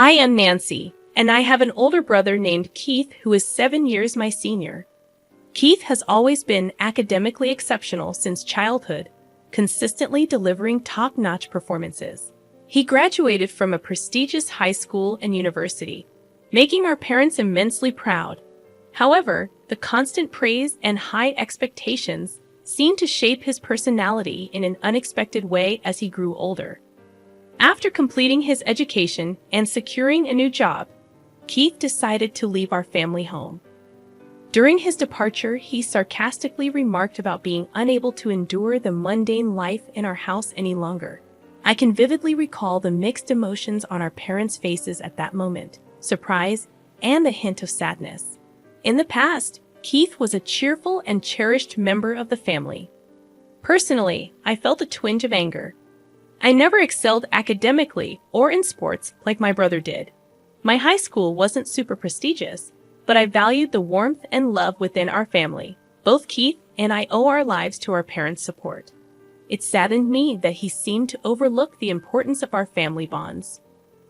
I am Nancy, and I have an older brother named Keith who is 7 years my senior. Keith has always been academically exceptional since childhood, consistently delivering top-notch performances. He graduated from a prestigious high school and university, making our parents immensely proud. However, the constant praise and high expectations seemed to shape his personality in an unexpected way as he grew older. After completing his education and securing a new job, Keith decided to leave our family home. During his departure, he sarcastically remarked about being unable to endure the mundane life in our house any longer. I can vividly recall the mixed emotions on our parents' faces at that moment, surprise and a hint of sadness. In the past, Keith was a cheerful and cherished member of the family. Personally, I felt a twinge of anger. I never excelled academically or in sports like my brother did. My high school wasn't super prestigious, but I valued the warmth and love within our family. Both Keith and I owe our lives to our parents' support. It saddened me that he seemed to overlook the importance of our family bonds.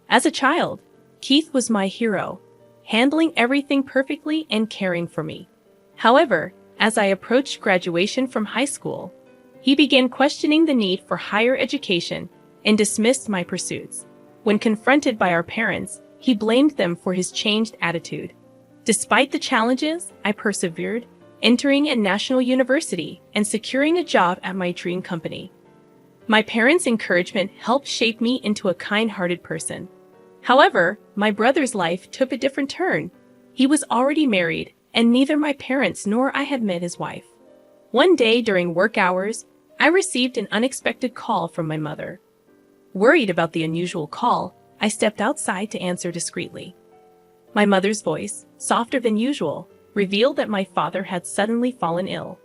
As a child, Keith was my hero, handling everything perfectly and caring for me. However, as I approached graduation from high school, he began questioning the need for higher education and dismissed my pursuits. When confronted by our parents, he blamed them for his changed attitude. Despite the challenges, I persevered, entering a national university and securing a job at my dream company. My parents' encouragement helped shape me into a kind-hearted person. However, my brother's life took a different turn. He was already married, and neither my parents nor I had met his wife. One day during work hours, I received an unexpected call from my mother. Worried about the unusual call, I stepped outside to answer discreetly. My mother's voice, softer than usual, revealed that my father had suddenly fallen ill.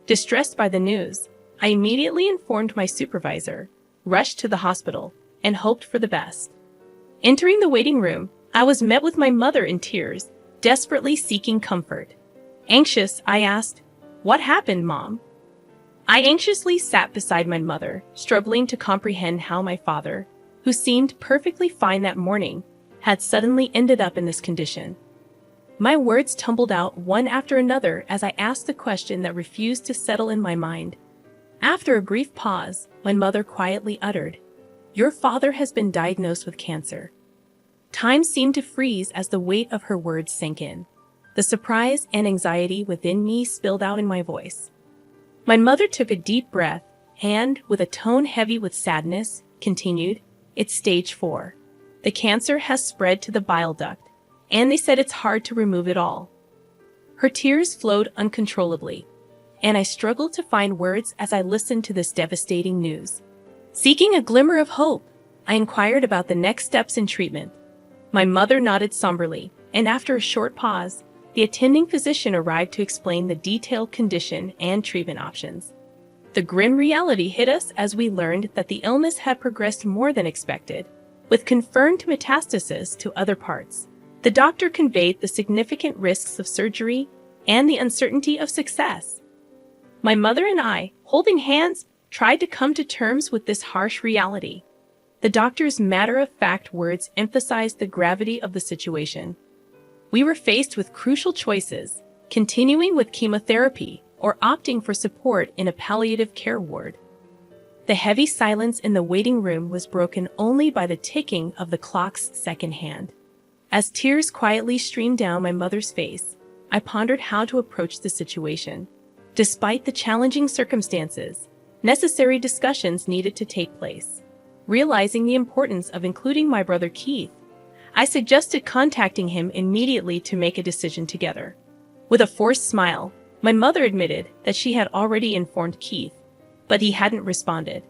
Distressed by the news, I immediately informed my supervisor, rushed to the hospital, and hoped for the best. Entering the waiting room, I was met with my mother in tears, desperately seeking comfort. Anxious, I asked, "What happened, Mom?" I anxiously sat beside my mother, struggling to comprehend how my father, who seemed perfectly fine that morning, had suddenly ended up in this condition. My words tumbled out one after another as I asked the question that refused to settle in my mind. After a brief pause, my mother quietly uttered, "Your father has been diagnosed with cancer." Time seemed to freeze as the weight of her words sank in. The surprise and anxiety within me spilled out in my voice. My mother took a deep breath and, with a tone heavy with sadness, continued, "It's stage 4. The cancer has spread to the bile duct, and they said it's hard to remove it all." Her tears flowed uncontrollably, and I struggled to find words as I listened to this devastating news. Seeking a glimmer of hope, I inquired about the next steps in treatment. My mother nodded somberly, and after a short pause, the attending physician arrived to explain the detailed condition and treatment options. The grim reality hit us as we learned that the illness had progressed more than expected, with confirmed metastasis to other parts. The doctor conveyed the significant risks of surgery and the uncertainty of success. My mother and I, holding hands, tried to come to terms with this harsh reality. The doctor's matter-of-fact words emphasized the gravity of the situation. We were faced with crucial choices, continuing with chemotherapy or opting for support in a palliative care ward. The heavy silence in the waiting room was broken only by the ticking of the clock's second hand. As tears quietly streamed down my mother's face, I pondered how to approach the situation. Despite the challenging circumstances, necessary discussions needed to take place. Realizing the importance of including my brother Keith, I suggested contacting him immediately to make a decision together. With a forced smile, my mother admitted that she had already informed Keith, but he hadn't responded.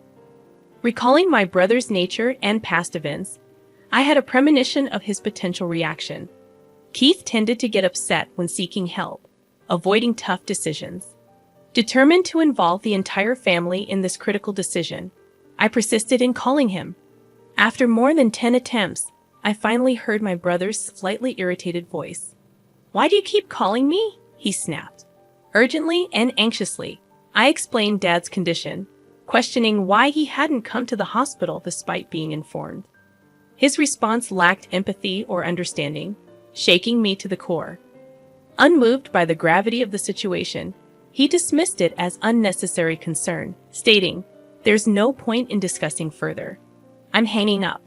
Recalling my brother's nature and past events, I had a premonition of his potential reaction. Keith tended to get upset when seeking help, avoiding tough decisions. Determined to involve the entire family in this critical decision, I persisted in calling him. After more than 10 attempts, I finally heard my brother's slightly irritated voice. "Why do you keep calling me?" he snapped. Urgently and anxiously, I explained Dad's condition, questioning why he hadn't come to the hospital despite being informed. His response lacked empathy or understanding, shaking me to the core. Unmoved by the gravity of the situation, he dismissed it as unnecessary concern, stating, "There's no point in discussing further. I'm hanging up."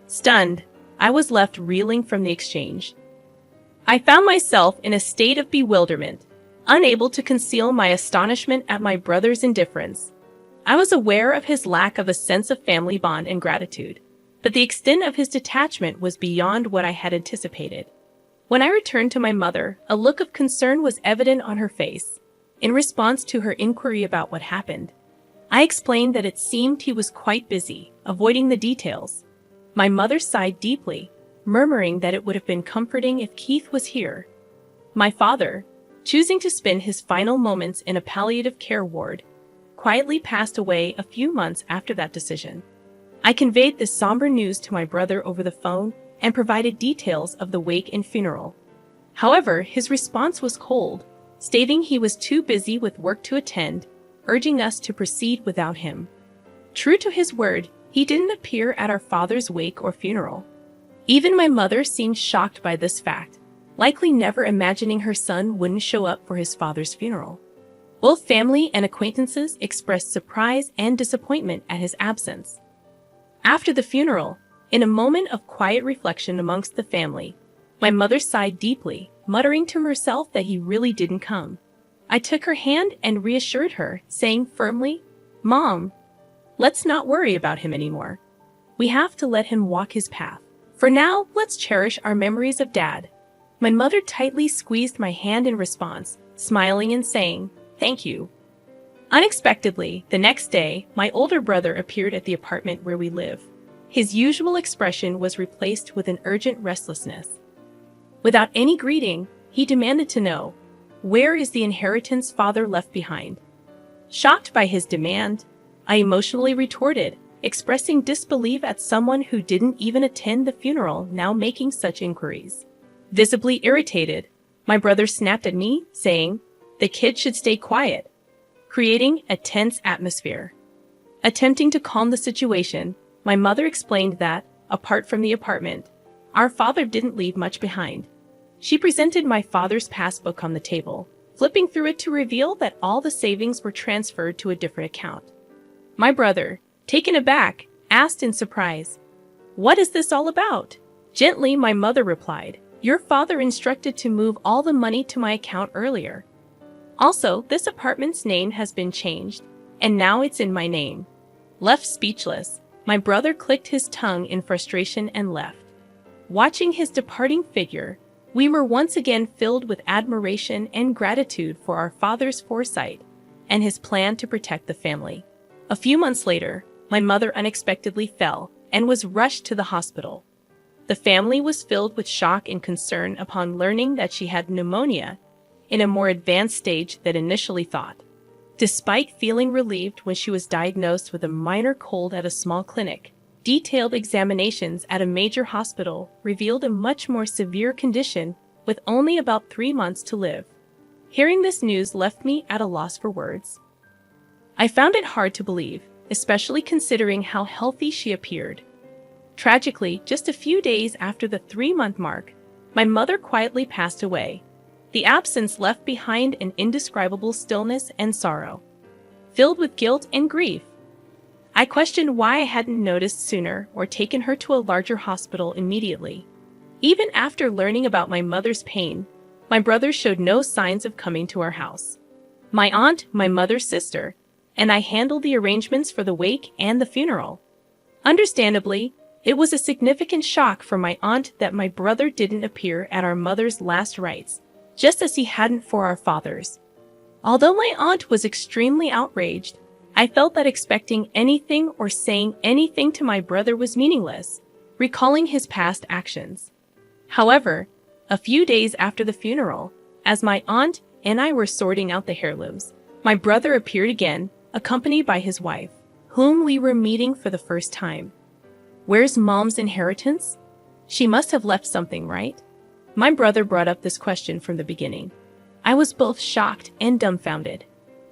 Stunned, I was left reeling from the exchange. I found myself in a state of bewilderment, unable to conceal my astonishment at my brother's indifference. I was aware of his lack of a sense of family bond and gratitude, but the extent of his detachment was beyond what I had anticipated. When I returned to my mother, a look of concern was evident on her face. In response to her inquiry about what happened, I explained that it seemed he was quite busy, avoiding the details. My mother sighed deeply, murmuring that it would have been comforting if Keith was here. My father, choosing to spend his final moments in a palliative care ward, quietly passed away a few months after that decision. I conveyed this somber news to my brother over the phone and provided details of the wake and funeral. However, his response was cold, stating he was too busy with work to attend, urging us to proceed without him. True to his word, he didn't appear at our father's wake or funeral. Even my mother seemed shocked by this fact, likely never imagining her son wouldn't show up for his father's funeral. Both family and acquaintances expressed surprise and disappointment at his absence. After the funeral, in a moment of quiet reflection amongst the family, my mother sighed deeply, muttering to herself that he really didn't come. I took her hand and reassured her, saying firmly, "Mom, let's not worry about him anymore. We have to let him walk his path. For now, let's cherish our memories of Dad." My mother tightly squeezed my hand in response, smiling and saying, "Thank you." Unexpectedly, the next day, my older brother appeared at the apartment where we live. His usual expression was replaced with an urgent restlessness. Without any greeting, he demanded to know, "Where is the inheritance Father left behind?" Shocked by his demand, I emotionally retorted, expressing disbelief at someone who didn't even attend the funeral now making such inquiries. Visibly irritated, my brother snapped at me, saying, "The kid should stay quiet," creating a tense atmosphere. Attempting to calm the situation, my mother explained that, apart from the apartment, our father didn't leave much behind. She presented my father's passbook on the table, flipping through it to reveal that all the savings were transferred to a different account. My brother, taken aback, asked in surprise, "What is this all about?" Gently, my mother replied, "Your father instructed to move all the money to my account earlier. Also, this apartment's name has been changed, and now it's in my name." Left speechless, my brother clicked his tongue in frustration and left. Watching his departing figure, we were once again filled with admiration and gratitude for our father's foresight and his plan to protect the family. A few months later, my mother unexpectedly fell and was rushed to the hospital. The family was filled with shock and concern upon learning that she had pneumonia in a more advanced stage than initially thought. Despite feeling relieved when she was diagnosed with a minor cold at a small clinic, detailed examinations at a major hospital revealed a much more severe condition with only about 3 months to live. Hearing this news left me at a loss for words. I found it hard to believe, especially considering how healthy she appeared. Tragically, just a few days after the 3-month mark, my mother quietly passed away. The absence left behind an indescribable stillness and sorrow. Filled with guilt and grief, I questioned why I hadn't noticed sooner or taken her to a larger hospital immediately. Even after learning about my mother's pain, my brother showed no signs of coming to our house. My aunt, my mother's sister, and I handled the arrangements for the wake and the funeral. Understandably, it was a significant shock for my aunt that my brother didn't appear at our mother's last rites, just as he hadn't for our father's. Although my aunt was extremely outraged, I felt that expecting anything or saying anything to my brother was meaningless, recalling his past actions. However, a few days after the funeral, as my aunt and I were sorting out the heirlooms, my brother appeared again, accompanied by his wife, whom we were meeting for the first time. "Where's Mom's inheritance? She must have left something, right?" My brother brought up this question from the beginning. I was both shocked and dumbfounded.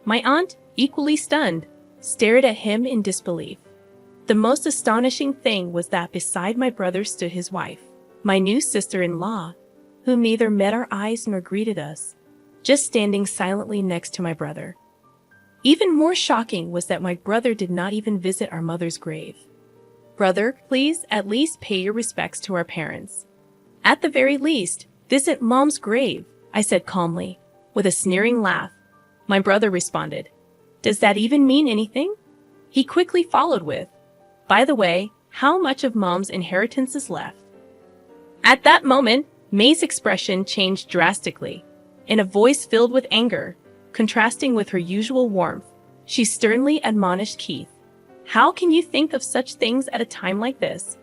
My aunt, equally stunned, stared at him in disbelief. The most astonishing thing was that beside my brother stood his wife, my new sister-in-law, whom neither met our eyes nor greeted us, just standing silently next to my brother. Even more shocking was that my brother did not even visit our mother's grave. Brother, please at least pay your respects to our parents. At the very least, visit Mom's grave, I said calmly, with a sneering laugh. My brother responded, "Does that even mean anything?" He quickly followed with, "By the way, how much of Mom's inheritance is left?" At that moment, May's expression changed drastically. In a voice filled with anger, contrasting with her usual warmth, she sternly admonished Keith. "How can you think of such things at a time like this?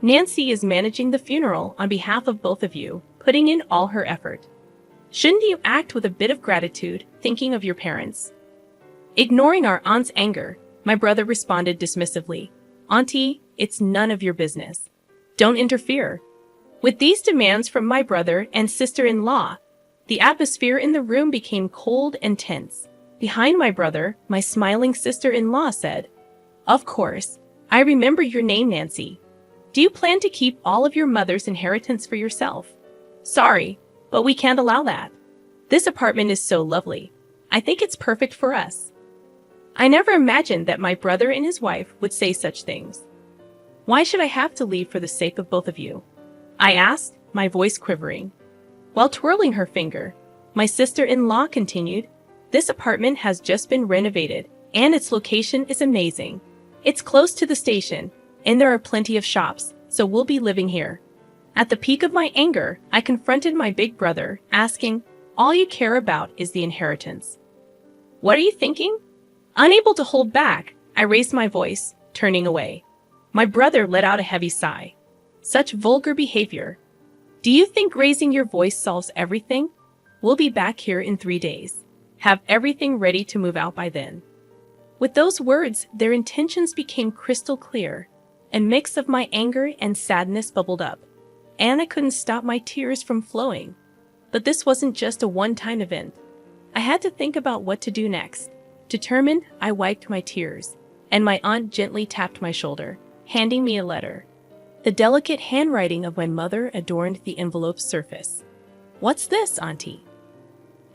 Nancy is managing the funeral on behalf of both of you, putting in all her effort. Shouldn't you act with a bit of gratitude, thinking of your parents?" Ignoring our aunt's anger, my brother responded dismissively, "Auntie, it's none of your business. Don't interfere." With these demands from my brother and sister-in-law, the atmosphere in the room became cold and tense. Behind my brother, my smiling sister-in-law said, "Of course, I remember your name, Nancy. Do you plan to keep all of your mother's inheritance for yourself?" "Sorry, but we can't allow that. This apartment is so lovely. I think it's perfect for us." I never imagined that my brother and his wife would say such things. "Why should I have to leave for the sake of both of you?" I asked, my voice quivering. While twirling her finger, my sister-in-law continued, "This apartment has just been renovated, and its location is amazing. It's close to the station, and there are plenty of shops, so we'll be living here." At the peak of my anger, I confronted my big brother, asking, "All you care about is the inheritance. What are you thinking?" Unable to hold back, I raised my voice, turning away. My brother let out a heavy sigh. Such vulgar behavior. "Do you think raising your voice solves everything? We'll be back here in 3 days. Have everything ready to move out by then." With those words, their intentions became crystal clear. A mix of my anger and sadness bubbled up, and I couldn't stop my tears from flowing. But this wasn't just a one-time event. I had to think about what to do next. Determined, I wiped my tears, and my aunt gently tapped my shoulder, handing me a letter. The delicate handwriting of my mother adorned the envelope's surface. "What's this, Auntie?"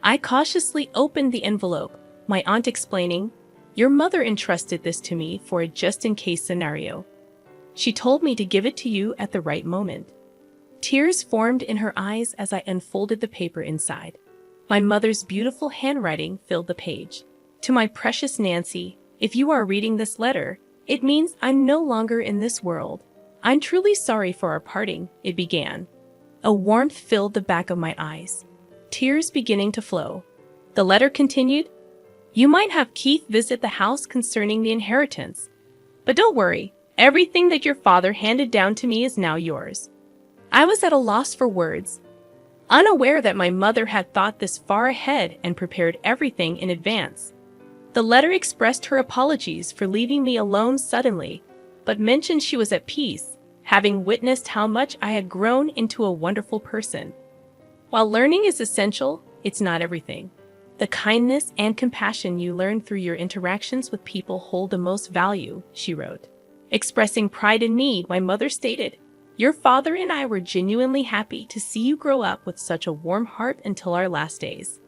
I cautiously opened the envelope, my aunt explaining, "Your mother entrusted this to me for a just-in-case scenario. She told me to give it to you at the right moment." Tears formed in her eyes as I unfolded the paper inside. My mother's beautiful handwriting filled the page. "To my precious Nancy, if you are reading this letter, it means I'm no longer in this world. I'm truly sorry for our parting," it began. A warmth filled the back of my eyes, tears beginning to flow. The letter continued, "You might have Keith visit the house concerning the inheritance. But don't worry, everything that your father handed down to me is now yours." I was at a loss for words, unaware that my mother had thought this far ahead and prepared everything in advance. The letter expressed her apologies for leaving me alone suddenly, but mentioned she was at peace, having witnessed how much I had grown into a wonderful person. While learning is essential, it's not everything. The kindness and compassion you learn through your interactions with people hold the most value, she wrote. Expressing pride in me, my mother stated, "Your father and I were genuinely happy to see you grow up with such a warm heart until our last days."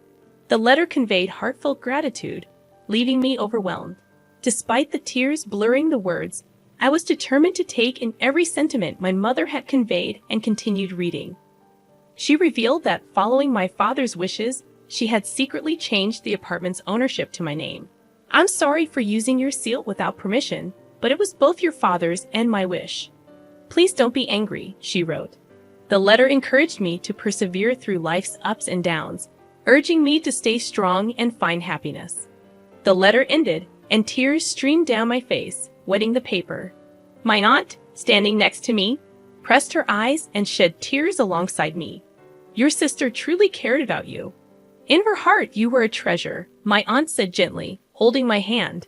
The letter conveyed heartfelt gratitude, leaving me overwhelmed. Despite the tears blurring the words, I was determined to take in every sentiment my mother had conveyed and continued reading. She revealed that, following my father's wishes, she had secretly changed the apartment's ownership to my name. "I'm sorry for using your seal without permission, but it was both your father's and my wish. Please don't be angry," she wrote. The letter encouraged me to persevere through life's ups and downs, urging me to stay strong and find happiness. The letter ended, and tears streamed down my face, wetting the paper. My aunt, standing next to me, pressed her eyes and shed tears alongside me. "Your sister truly cared about you. In her heart, you were a treasure," my aunt said gently, holding my hand.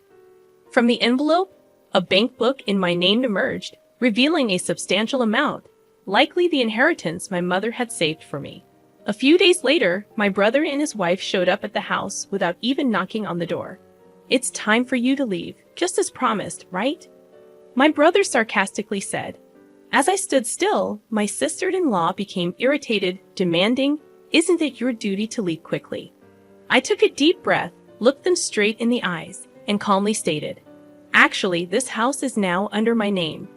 From the envelope, a bank book in my name emerged, revealing a substantial amount, likely the inheritance my mother had saved for me. A few days later, my brother and his wife showed up at the house without even knocking on the door. "It's time for you to leave, just as promised, right?" My brother sarcastically said. As I stood still, my sister-in-law became irritated, demanding, "Isn't it your duty to leave quickly?" I took a deep breath, looked them straight in the eyes, and calmly stated, "Actually, this house is now under my name."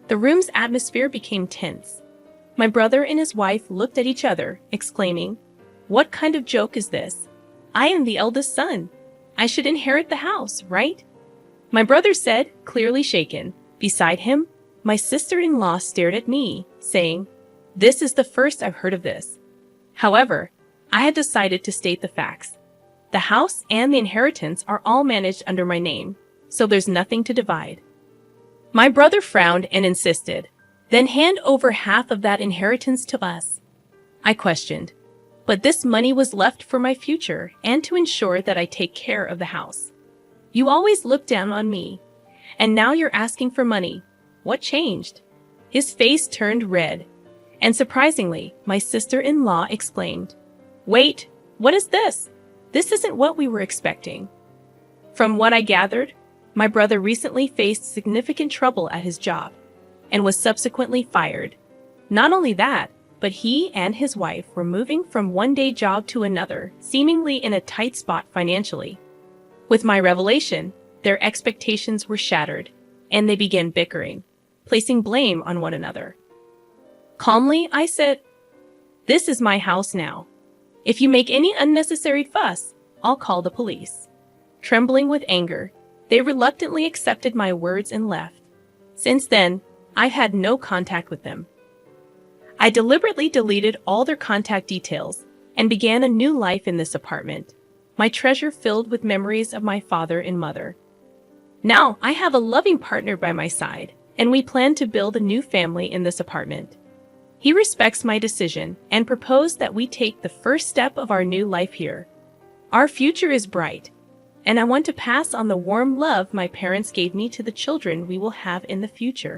The room's atmosphere became tense. My brother and his wife looked at each other, exclaiming, "What kind of joke is this? I am the eldest son. I should inherit the house, right?" My brother said, clearly shaken. Beside him, my sister-in-law stared at me, saying, "This is the first I've heard of this." However, I had decided to state the facts. The house and the inheritance are all managed under my name, so there's nothing to divide. My brother frowned and insisted, "Then hand over half of that inheritance to us." I questioned, "But this money was left for my future and to ensure that I take care of the house. You always looked down on me, and now you're asking for money. What changed?" His face turned red, and surprisingly, my sister-in-law exclaimed, "Wait, what is this? This isn't what we were expecting." From what I gathered, my brother recently faced significant trouble at his job and was subsequently fired. Not only that, but he and his wife were moving from one-day job to another, seemingly in a tight spot financially. With my revelation, their expectations were shattered, and they began bickering, placing blame on one another. Calmly, I said, "This is my house now. If you make any unnecessary fuss, I'll call the police." Trembling with anger, they reluctantly accepted my words and left. Since then, I've had no contact with them. I deliberately deleted all their contact details and began a new life in this apartment, my treasure filled with memories of my father and mother. Now I have a loving partner by my side, and we plan to build a new family in this apartment. He respects my decision and proposed that we take the first step of our new life here. Our future is bright, and I want to pass on the warm love my parents gave me to the children we will have in the future.